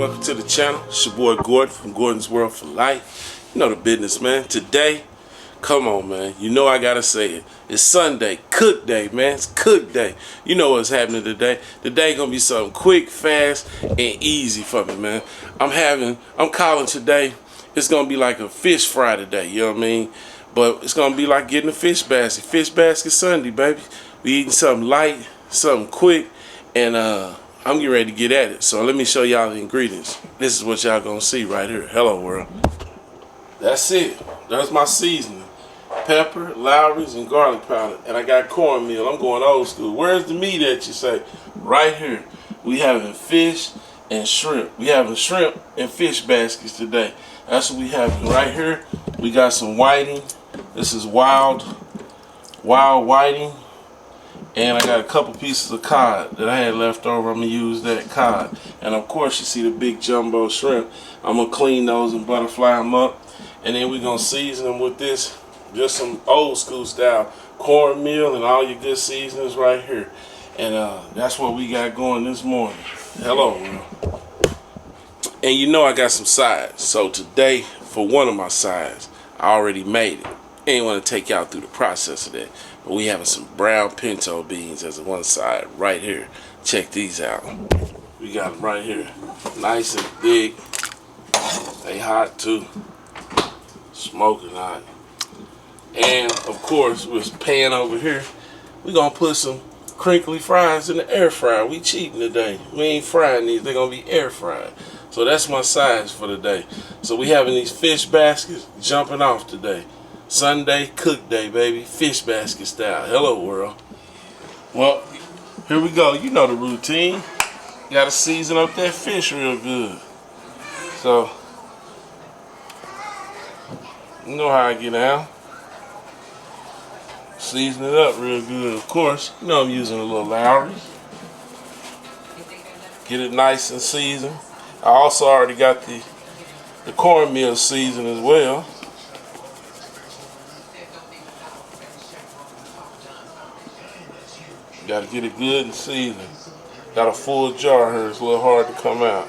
welcome to the channel. It's your boy Gordon from Gordon's World for Life. You know the business, man. Today, come on, man. You know I gotta say it. It's Sunday, cook day, man. It's cook day. You know what's happening today. Today gonna be something quick, fast, and easy for me, man. I'm calling today. It's gonna be like a fish fry today. You know what I mean? But it's gonna be like getting a fish basket. Fish basket Sunday, baby. We eating something light, something quick, and I'm getting ready to get at it. So let me show y'all the ingredients. This is what y'all gonna see right here. Hello world. That's it. That's my seasoning. Pepper, Lowry's, and garlic powder. And I got cornmeal. I'm going old school. Where's the meat at, you say? Right here. We having fish and shrimp. We having shrimp and fish baskets today. That's what we having right here. We got some whiting. This is wild whiting. And I got a couple pieces of cod that I had left over. I'm going to use that cod. And of course, you see the big jumbo shrimp. I'm going to clean those and butterfly them up. And then we're going to season them with this, just some old school style cornmeal and all your good seasonings right here. And that's what we got going this morning. Hello, world. And you know I got some sides. So today, for one of my sides, I already made it. I ain't want to take y'all through the process of that. But we having some brown pinto beans as one side right here. Check these out. We got them right here. Nice and big. They hot too. Smoking hot. And of course, with this pan over here, we gonna put some crinkly fries in the air fryer. We cheating today. We ain't frying these. They're gonna be air fried. So that's my sides for today. So we having these fish baskets jumping off today. Sunday cook day, baby. Fish basket style. Hello world. Well, here we go. You know the routine. Gotta season up that fish real good. So, you know how I get down. Season it up real good. Of course, you know I'm using a little Lowry. Get it nice and seasoned. I also already got the cornmeal seasoned as well. Gotta get it good and seasoned. Got a full jar here. It's a little hard to come out.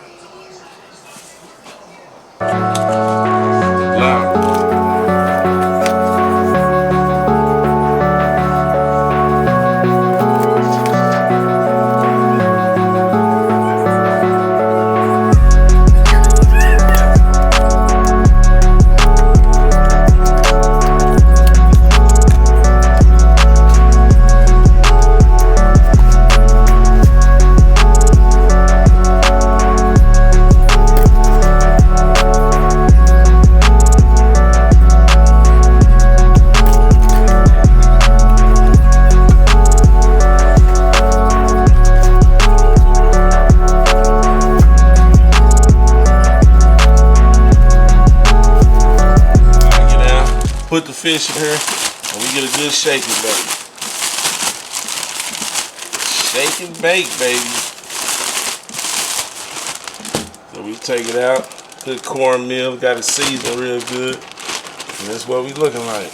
Put the fish in here and we get a good shake and bake. Shake and bake, baby. So we take it out, put cornmeal, got it seasoned real good. And that's what we looking like.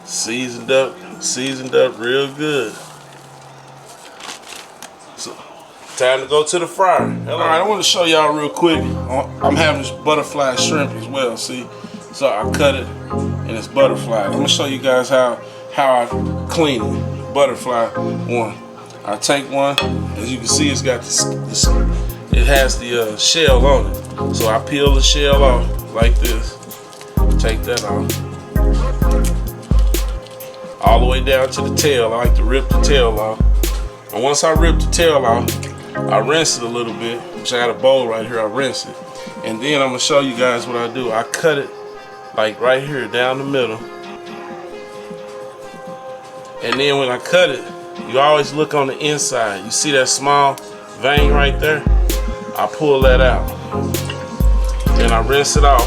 Seasoned up real good. So, time to go to the fryer. Alright, I want to show y'all real quick. I'm having this butterfly shrimp as well, see? So I cut it and it's butterfly. I'm gonna show you guys how I clean it. Butterfly one. I take one, as you can see, it's got this it has the shell on it. So I peel the shell off like this. Take that off. All the way down to the tail. I like to rip the tail off. And once I rip the tail off, I rinse it a little bit. Which I got a bowl right here. I rinse it. And then I'm gonna show you guys what I do. I cut it like right here down the middle. And then when I cut it, you always look on the inside. You see that small vein right there? I pull that out. Then I rinse it off.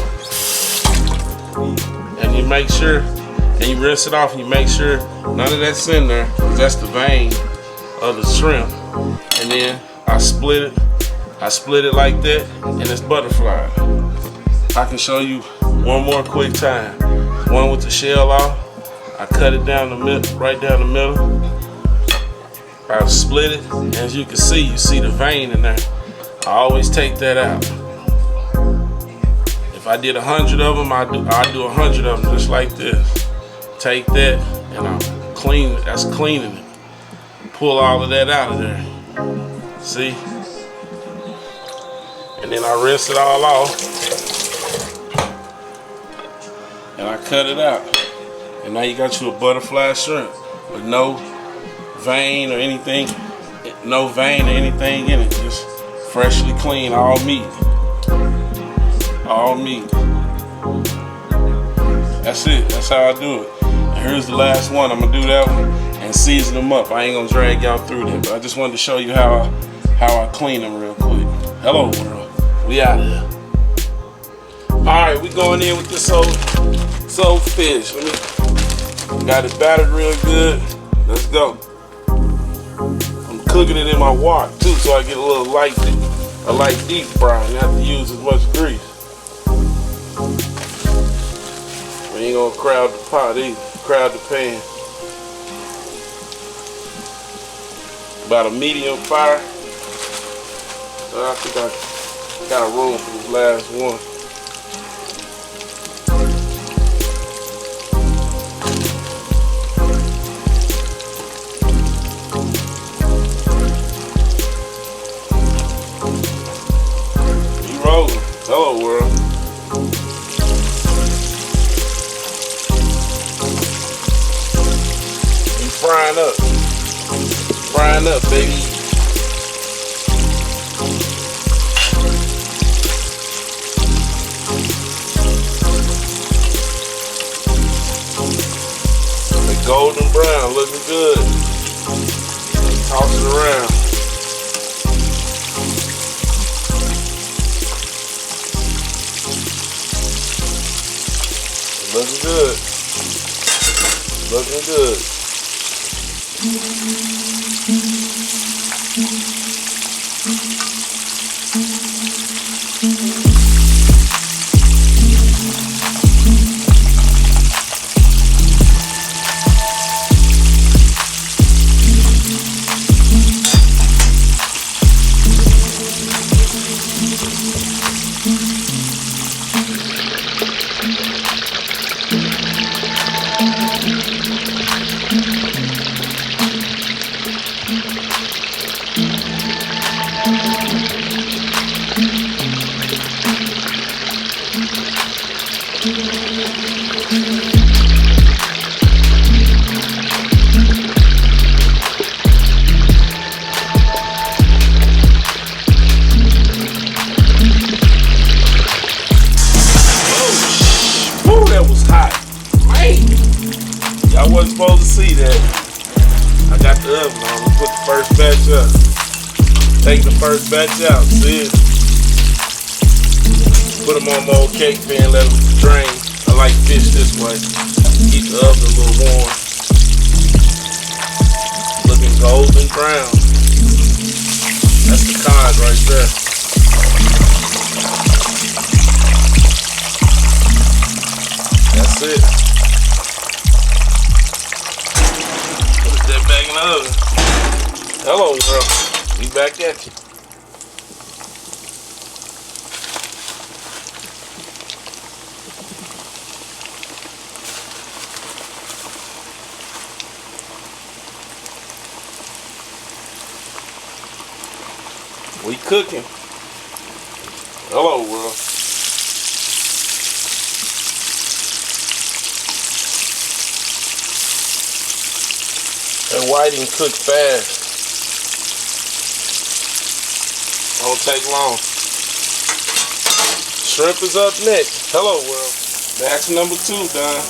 And you make sure, and you rinse it off and you make sure none of that's in there, because that's the vein of the shrimp. And then I split it. I split it like that, and it's butterfly. I can show you one more quick time. One with the shell off. I cut it down the middle, right down the middle. I split it, and as you can see, you see the vein in there. I always take that out. If I did 100 of them, I do 100 of them just like this. Take that and I clean it. That's cleaning it. Pull all of that out of there. See? And then I rinse it all off. And I cut it out. And now you got you a butterfly shrimp with no vein or anything. No vein or anything in it. Just freshly clean, all meat. All meat. That's it. That's how I do it. And here's the last one. I'm gonna do that one and season them up. I ain't gonna drag y'all through that, but I just wanted to show you how I clean them real quick. Hello world. We out of here. Alright, we going in with this old fish. Got it battered real good. Let's go. I'm cooking it in my wok too, so I get a light deep fry and not have to use as much grease. We ain't gonna crowd the pot either, crowd the pan. About a medium fire. So I think I got a room for this last one. Hello world. You frying up, baby. The golden brown, looking good. Toss it around. Looking good. Looking good. I wasn't supposed to see that. I got the oven on. Let's put the first batch up. Take the first batch out. See it? Put them on my old cake pan, let them drain. I like fish this way. Keep the oven a little warm. Looking golden brown. That's the cod right there. That's it. Back in the oven. Hello world, we back at you. We cooking. Hello world. That whiting cook fast. Don't take long. Shrimp is up next. Hello world. Batch number 2 done.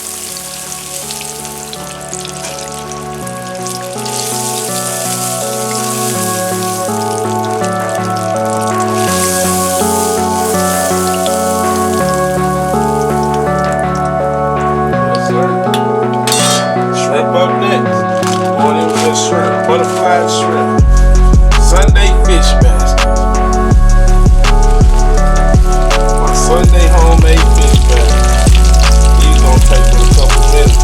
Yes, sir. Shrimp up next. Shrimp, butterfly shrimp, Sunday fish basket. My Sunday homemade fish basket. These gonna take a couple minutes.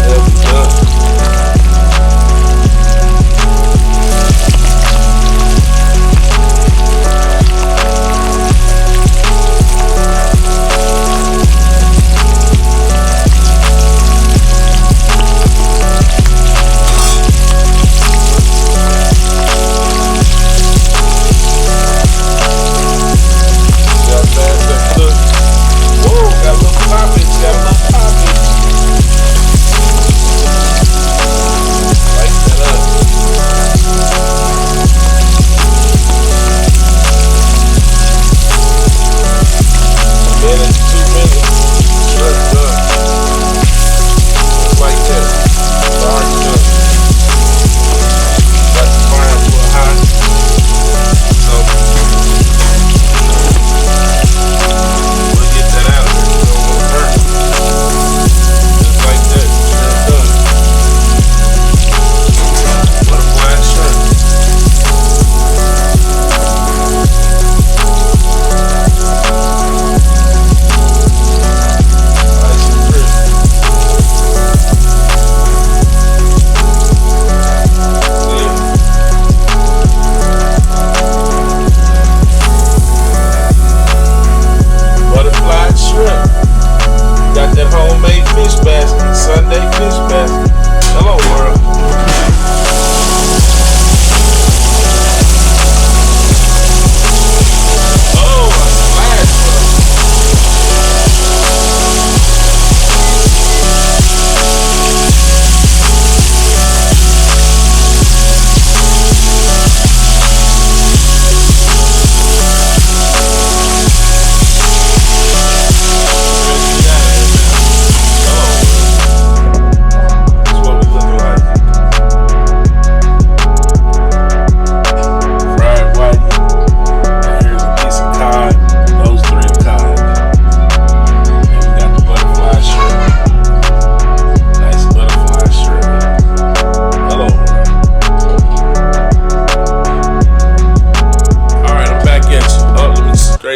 There we go.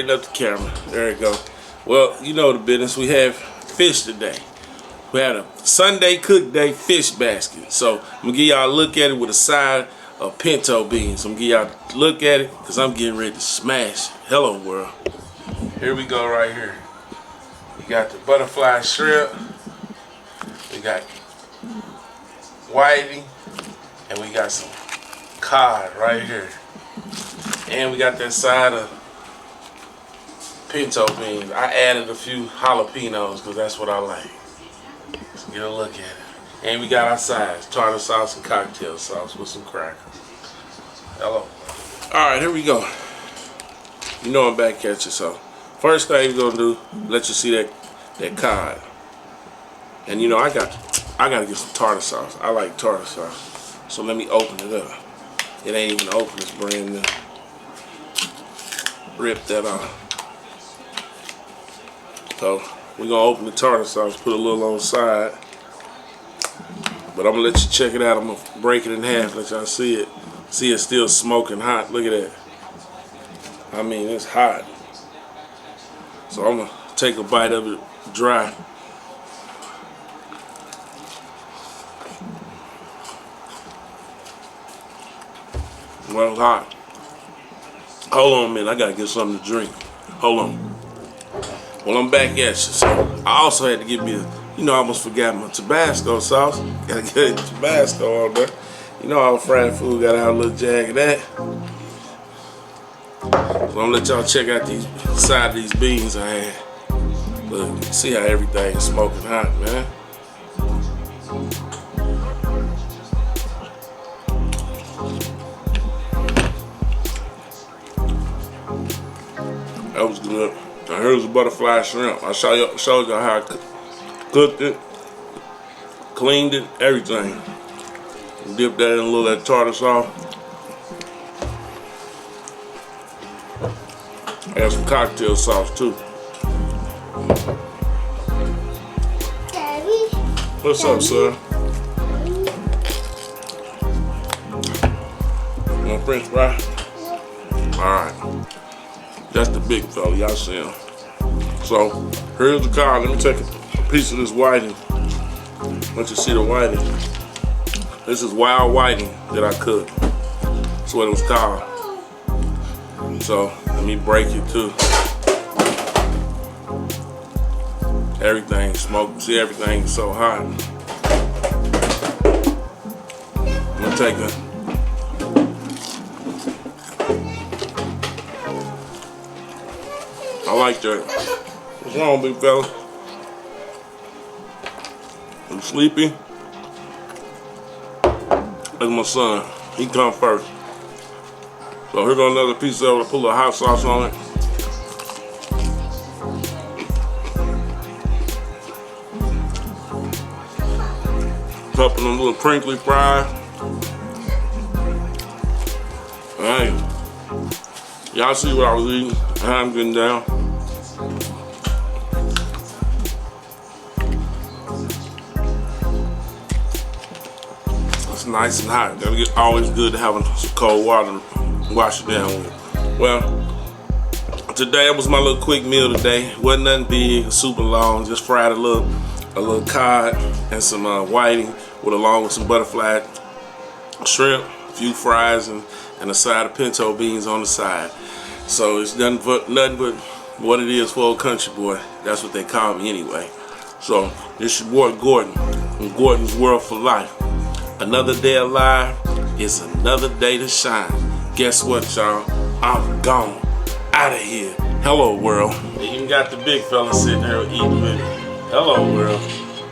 brighten up the camera. There you go. Well, you know the business. We have fish today. We had a Sunday cook day fish basket. So I'm gonna give y'all a look at it with a side of pinto beans. I'm gonna give y'all a look at it because I'm getting ready to smash. Hello world. Here we go right here. We got the butterfly shrimp. We got whiting. And we got some cod right here. And we got that side of pinto beans. I added a few jalapenos because that's what I like. So get a look at it. And we got our sides, tartar sauce and cocktail sauce with some crackers. Hello. Alright, here we go. You know I'm back at you, so first thing we're gonna do, let you see that cod. And you know I gotta get some tartar sauce. I like tartar sauce. So let me open it up. It ain't even open, it's brand new. Rip that off. So we're gonna open the tartar sauce, put a little on the side. But I'm gonna let you check it out. I'm gonna break it in half, let y'all see it. See it's still smoking hot. Look at that. I mean, it's hot. So I'm gonna take a bite of it dry. Well, it's hot. Hold on a minute, I gotta get something to drink. Hold on. Well, I'm back at you. So I also had to get me I almost forgot my Tabasco sauce. Gotta get Tabasco on there. You know all fried food gotta have a little jag of that. So I'm gonna let y'all check out the side of these beans I had. Look, see how everything is smoking hot, man. That was good. Now here's the butterfly shrimp. I showed y'all how I cooked it, cleaned it, everything. Dipped that in a little of that tartar sauce. Add some cocktail sauce too. Daddy. What's up, sir? You want French fry? Alright. That's the big fella, y'all see him. So, here's the cod. Let me take a piece of this whiting. Let you see the whiting. This is wild whiting that I cooked. That's what it was called. So, let me break it too. Everything smoked. See, everything is so hot. I'm gonna take it. I like that. What's wrong, big fella? You sleepy? That's my son. He come first. So here goes another piece of it. I put a little hot sauce on it. Couple of them little crinkly fries. Alright. Y'all see what I was eating? How I'm getting down. It's nice and hot. Gotta get always good to have some cold water to wash it down with. Well, today was my little quick meal today. Wasn't nothing big, super long. Just fried a little cod and some whiting along with some butterfly shrimp, a few fries, and a side of pinto beans on the side. So it's nothing but what it is for old country boy. That's what they call me anyway. So this your boy Gordon from Gordon's World for Life. Another day alive is another day to shine. Guess what, y'all? I'm gone. Out of here. Hello, world. They even got the big fella sitting here eating with me. Hello, world.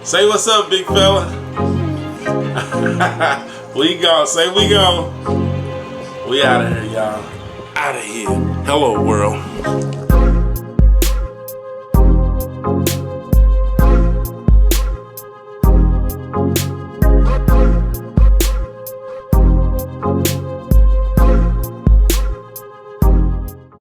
Say what's up, big fella. We gone. Say we gone. We out of here, y'all. Out of here. Hello, world.